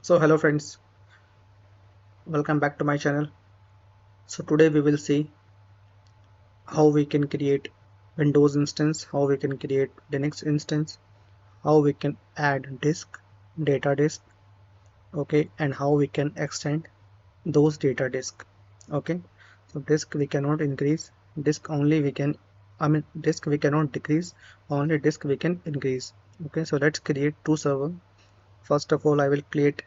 So hello friends, welcome back to my channel. So today we will see how we can create Windows instance, how we can create Linux instance, how we can add disk, data disk, okay, and how we can extend those data disk. Okay, so disk we cannot increase, disk only we can, disk we cannot decrease, only disk we can increase. Okay, so let's create two server. First of all, I will create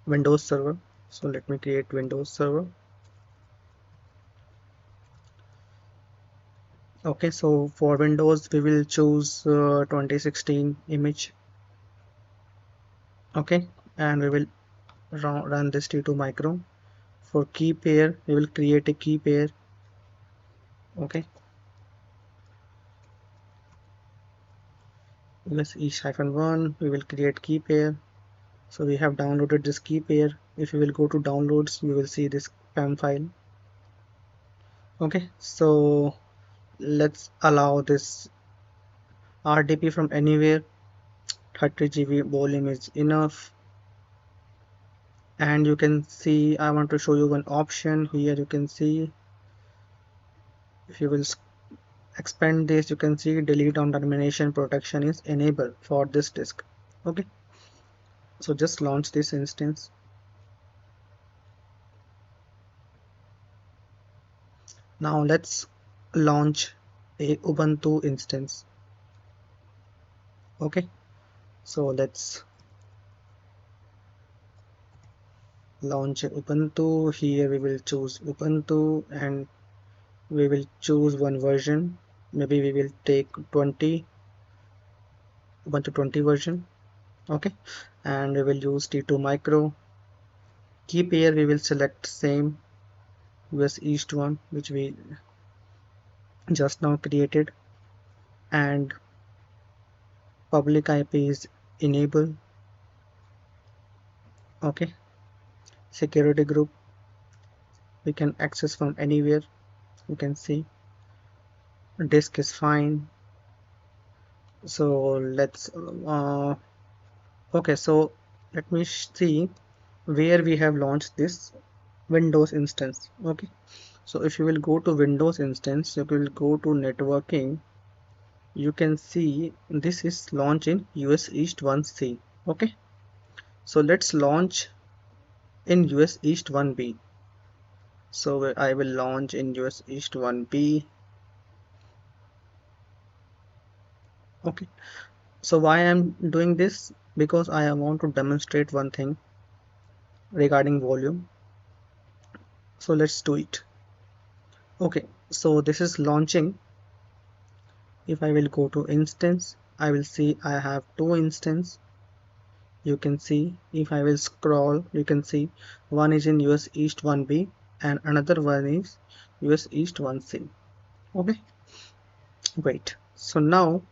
Windows server. So let me create Windows server. Okay, so for Windows we will choose 2016 image. Okay, and we will run this T2 micro. For key pair we will create a key pair. Okay, let's each-1 we will create key pair. So we have downloaded this key pair. If you will go to downloads, you will see this PAM file. Okay, so let's allow this RDP from anywhere. 30 GB volume is enough. And you can see, I want to show you one option here. You can see, if you will expand this, you can see delete on termination protection is enabled for this disk. Okay, so just launch this instance. Now let's launch a Ubuntu instance. Okay, so let's launch Ubuntu. Here we will choose Ubuntu and we will choose one version. Maybe we will take 20 Ubuntu 20 version. Okay, and we will use T2 micro. Key pair we will select same US East one which we just now created, and public IP is enable. Okay, security group we can access from anywhere. You can see disk is fine. So let's okay, so let me see where we have launched this Windows instance. Okay, so if you will go to Windows instance, you will go to networking. You can see this is launch in US East 1C. Okay, so let's launch in US East 1B. So I will launch in US East 1B. Okay, so why I'm doing this? Because I want to demonstrate one thing regarding volume. So let's do it. Okay, so this is launching. If I will go to instance, I will see I have two instances. You can see if I will scroll, you can see one is in US East 1B and another one is US East 1C. Okay, great. So now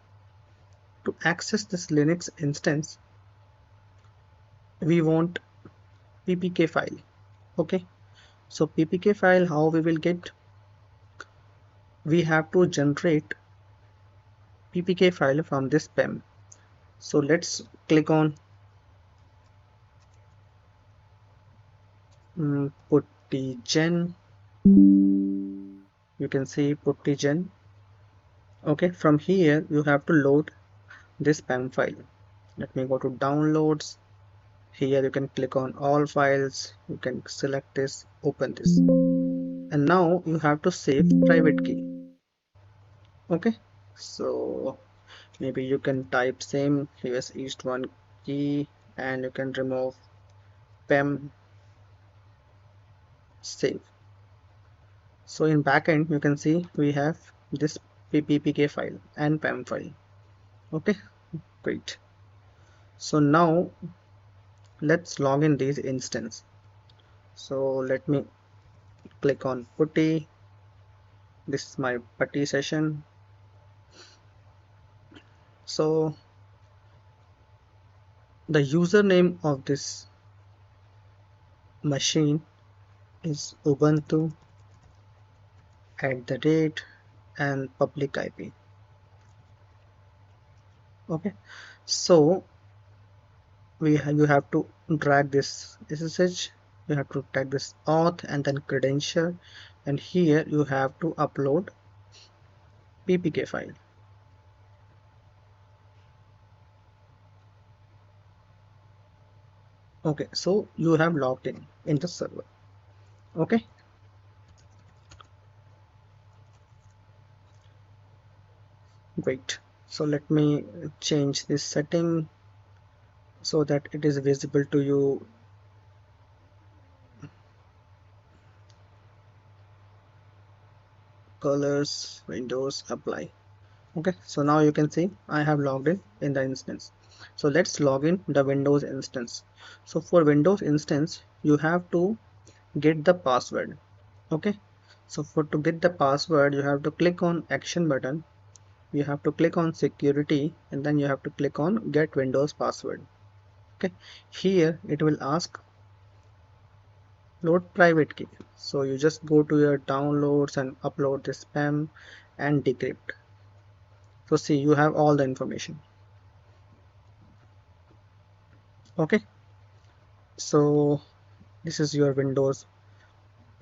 to access this Linux instance, we want ppk file. Okay, so ppk file, how we will get? We have to generate ppk file from this PEM. So let's click on puttigen. You can see puttigen. Okay, from here you have to load this PEM file. Let me go to downloads. Here you can click on all files. You can select this, open this, and now you have to save private key. Okay, so maybe you can type same US East 1 key and you can remove PEM, save. So in backend you can see we have this ppk file and PEM file. Okay, great. So now let's log in this instance. So let me click on putty. This is my putty session. So the username of this machine is Ubuntu @ and public IP. Okay, so you have to drag this SSH, you have to tag this auth and then credential, and here you have to upload ppk file. Okay, so you have logged in the server. Okay, great. So let me change this setting so that it is visible to you. Colors, Windows, apply. Okay, so now you can see I have logged in the instance. So let's log in the Windows instance. So for Windows instance, you have to get the password. Okay, so for to get the password, you have to click on action button. You have to click on security and then you have to click on get Windows password. Okay, here it will ask load private key. So you just go to your downloads and upload the spam and decrypt. So see, you have all the information. Okay, so this is your Windows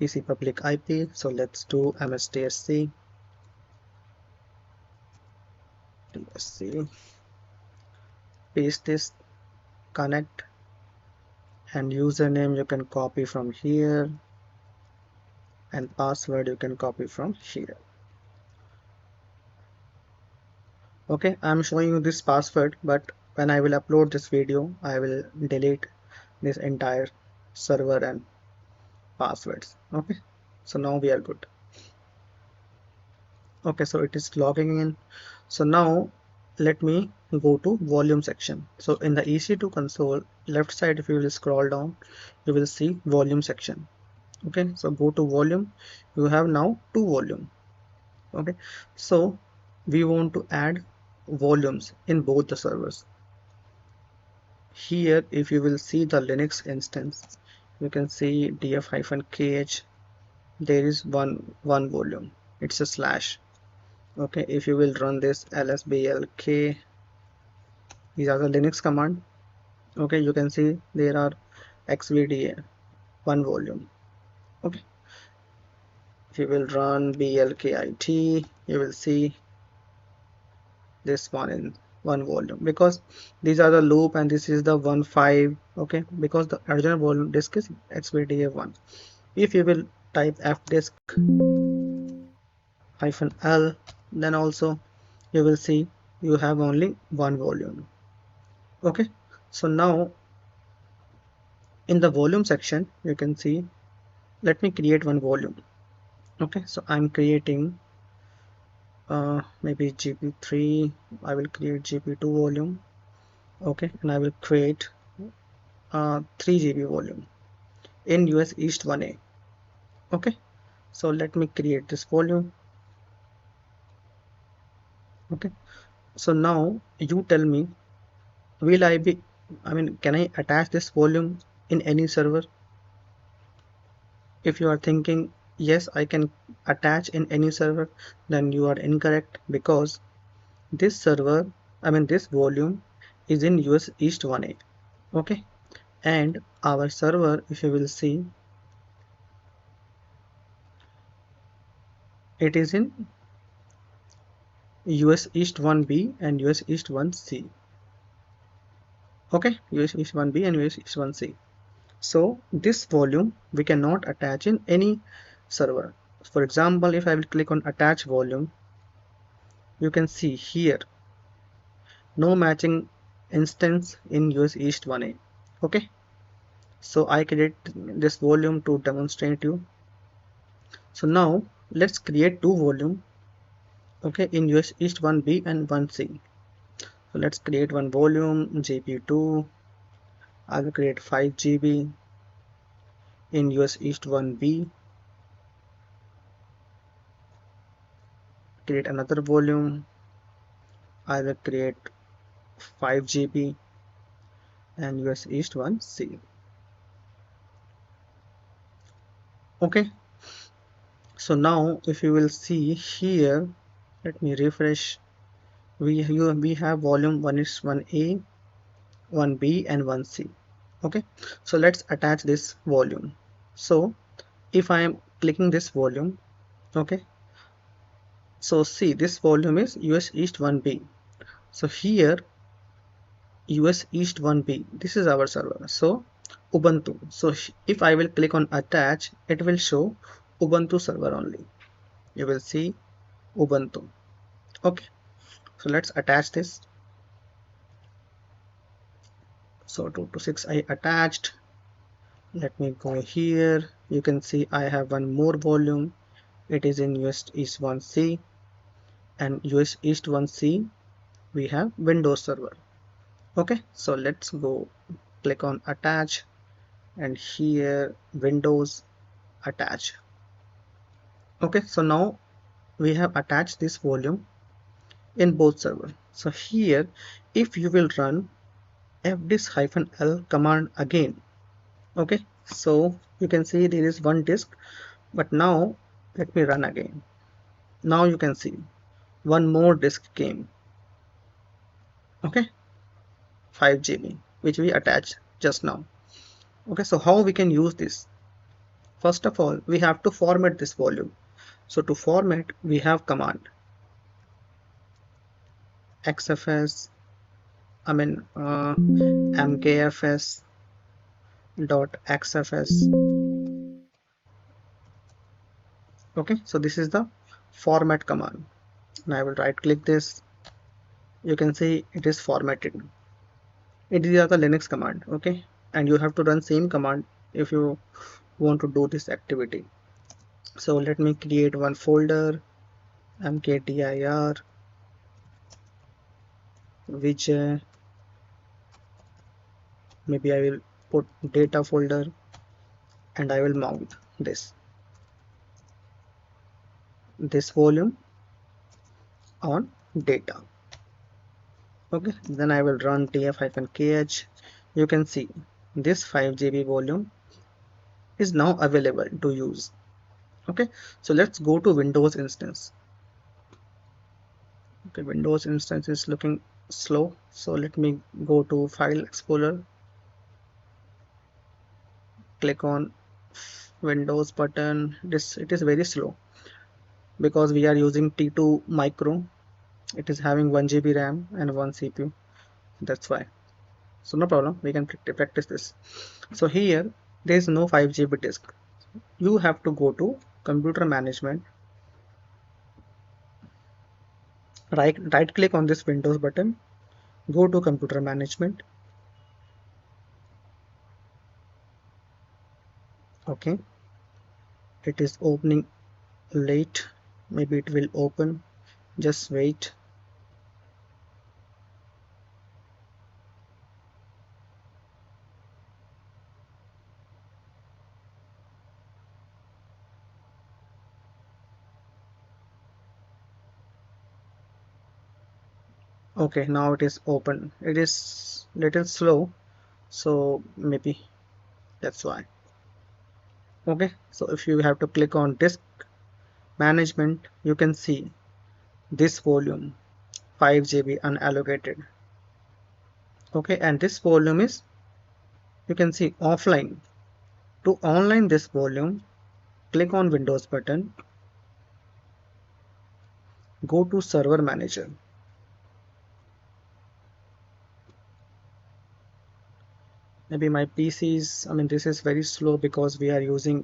PC public IP. So let's do mstsc tsc, paste this, connect, and username you can copy from here and password you can copy from here. Okay, I'm showing you this password, but when I will upload this video, I will delete this entire server and passwords. Okay, so now we are good. Okay, so it is logging in. So now let me go to volume section. So in the EC2 console left side, if you will scroll down, you will see volume section. Okay, so go to volume. You have now two volume. Okay, so we want to add volumes in both the servers. Here if you will see the Linux instance, you can see df-kh, there is one volume, it's a slash. Okay, if you will run this lsblk, these are the Linux command. Okay, you can see there are xvda, one volume. Okay, if you will run blkit, you will see this one in one volume, because these are the loop and this is the 1.5. Okay, because the original volume disk is xvda1. If you will type fdisk -l, then also you will see you have only one volume. Okay, so now in the volume section you can see, let me create one volume. Okay, so I'm creating maybe gp3, I will create gp2 volume. Okay, and I will create 3 GB volume in US East 1A. Okay, so let me create this volume. Okay, so now you tell me, will I be, I mean, can I attach this volume in any server? If you are thinking yes, I can attach in any server, then you are incorrect, because this server, I mean this volume is in US East 1A. Okay, and our server, if you will see, it is in US East 1B and US East 1C. Okay, US East 1B and US East 1C. So this volume we cannot attach in any server. For example, if I will click on attach volume, you can see here no matching instance in US East 1A. Okay, so I create this volume to demonstrate you. So now let's create two volume, okay, in US East 1B and 1C. So let's create one volume GP2. I will create 5 GB in US East 1B. Create another volume. I will create 5 GB and US East 1C. Okay, so now if you will see here, let me refresh. We have volume 1 is 1A one B and one C. Okay, so let's attach this volume. So if I am clicking this volume, okay, so see this volume is US East 1B. So here US East 1B, this is our server. So Ubuntu. So if I will click on attach, it will show Ubuntu server only. You will see Ubuntu. Okay, so let's attach this. So 226 I attached. Let me go here. You can see I have one more volume. It is in US East 1C, and US East 1C we have Windows server. Okay, so let's go click on attach, and here Windows attach. Okay, so now we have attached this volume in both server. So here if you will run fdisk-l command again, okay, so you can see there is one disk, but now let me run again. Now you can see one more disk came, okay, 5 GB, which we attached just now. Okay, so how we can use this? First of all, we have to format this volume. So to format, we have command xfs, mkfs dot xfs. Okay, so this is the format command, and I will right click this. You can see it is formatted. It is the Linux command, okay, and you have to run same command if you want to do this activity. So let me create one folder, mkdir Vijay. Maybe I will put data folder, and I will mount this volume on data. Okay, then I will run df-kh. You can see this 5 GB volume is now available to use. Okay, so let's go to Windows instance. Okay, Windows instance is looking slow, so let me go to File Explorer, click on Windows button. It is very slow because we are using T2 micro. It is having 1 GB RAM and 1 CPU. That's why. So no problem, we can practice this. So here there is no 5 GB disk. You have to go to computer management, right click on this Windows button, go to computer management. Okay, it is opening late, maybe it will open, just wait. Okay, now it is open. It is little slow, so maybe that's why. Okay, so if you have to click on disk management, you can see this volume 5 GB unallocated. Okay, and this volume is, you can see, offline. To online this volume, click on Windows button, go to server manager. Maybe my PC is, this is very slow because we are using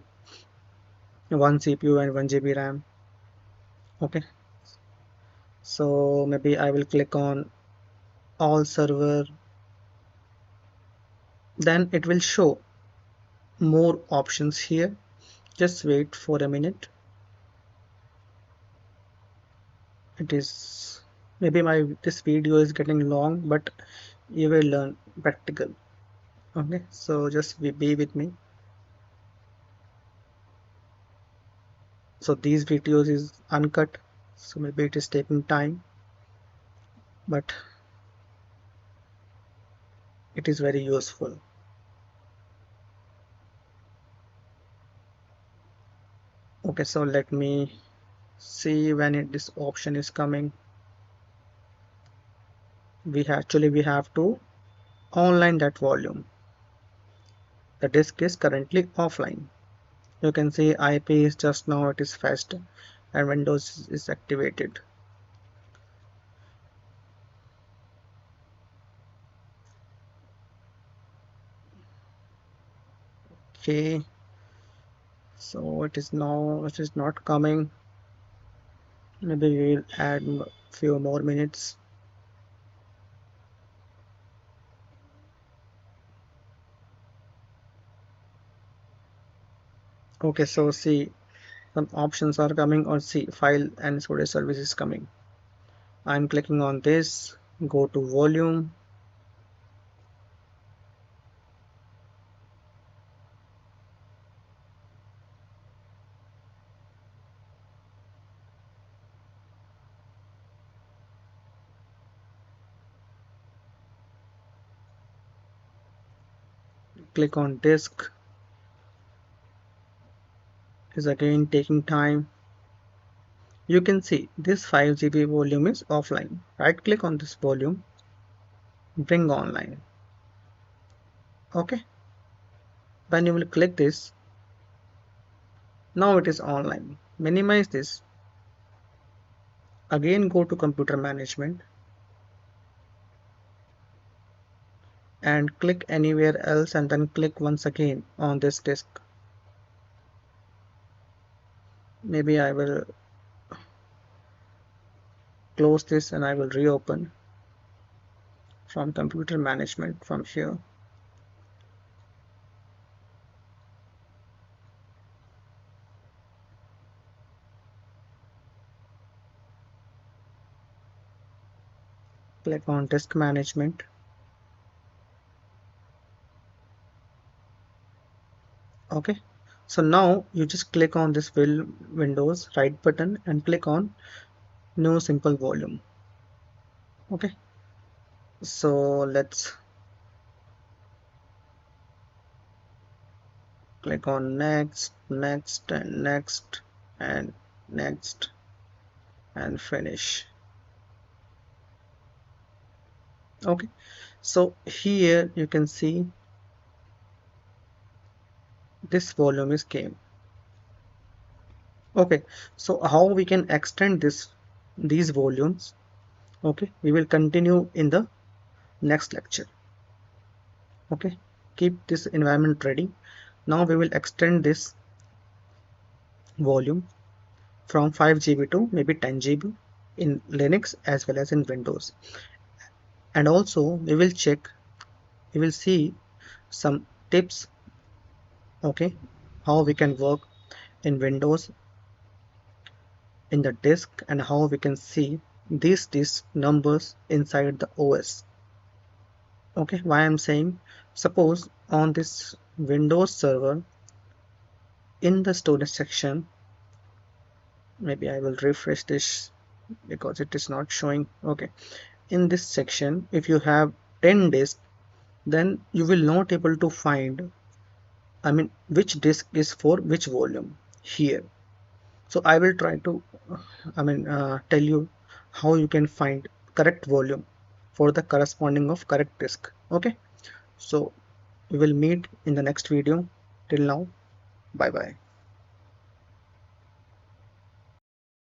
one CPU and 1 GB RAM. Okay, so maybe I will click on all server, then it will show more options here. Just wait for a minute. It is, maybe this video is getting long, but you will learn practical. Okay, so just be with me. So these videos is uncut, so maybe it is taking time, but it is very useful. Okay, so let me see when this option is coming. We have to online that volume. The disk is currently offline. You can see IP is just now it is fast and Windows is activated. Okay, so it is not coming. Maybe we'll add few more minutes. Okay, so see some options are coming or see file and storage service is coming. I'm clicking on this, go to volume, click on disk, is again taking time. You can see this 5 GB volume is offline. Right click on this volume, bring online. Okay, when you will click this, now it is online. Minimize this. Again go to computer management and click anywhere else and then click once again on this disk. Maybe I will close this and I will reopen from computer management from here. Click on disk management. Okay, so now you just click on this Windows right button and click on new simple volume. Okay, so let's click on next, next and next and next and finish. Okay, so here you can see this volume is came. Okay, so how we can extend these volumes? Okay, we will continue in the next lecture. Okay, keep this environment ready. Now we will extend this volume from 5 GB to maybe 10 GB in Linux as well as in Windows. And also we will see some tips, okay, how we can work in Windows in the disk and how we can see these disk numbers inside the OS. Okay, why I'm saying, suppose on this Windows server in the storage section, maybe I will refresh this because it is not showing. Okay, in this section if you have 10 disks, then you will not able to find, I mean, which disk is for which volume here. So I will try to tell you how you can find correct volume for the corresponding of correct disk. Okay, so we will meet in the next video. Till now, bye bye.